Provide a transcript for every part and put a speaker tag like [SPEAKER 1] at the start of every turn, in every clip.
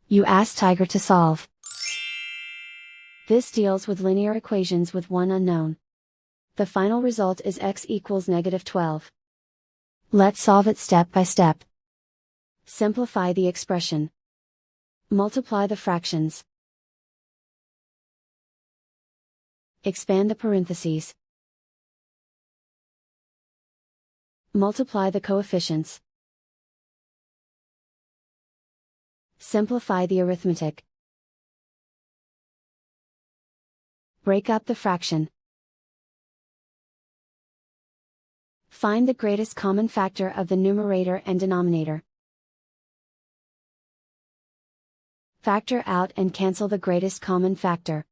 [SPEAKER 1] You ask Tiger to solve. This deals with linear equations with one unknown. The final result is x equals -12. Let's solve it step by step. Simplify the expression. Multiply the fractions. Expand the parentheses. Multiply the coefficients. Simplify the arithmetic. Break up the fraction. Find the greatest common factor of the numerator and denominator. Factor out and cancel the greatest common factor.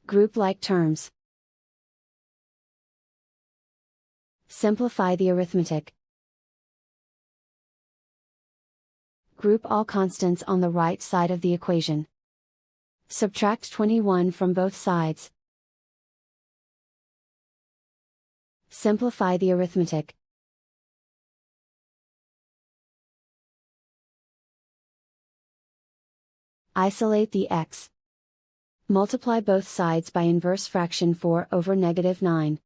[SPEAKER 1] Group like terms. Simplify the arithmetic. Group all constants on the right side of the equation. Subtract 21 from both sides. Simplify the arithmetic. Isolate the x. Multiply both sides by inverse fraction 4 over -9.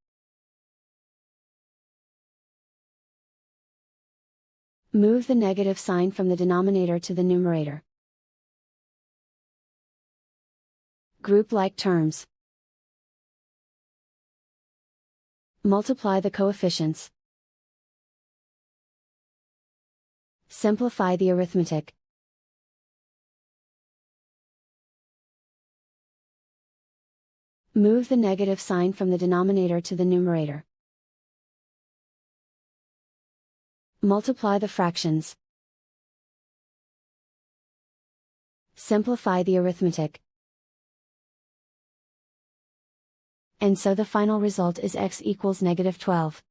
[SPEAKER 1] Move the negative sign from the denominator to the numerator. Group like terms. Multiply the coefficients. Simplify the arithmetic. Move the negative sign from the denominator to the numerator. Multiply the fractions. Simplify the arithmetic. And so the final result is x equals -12.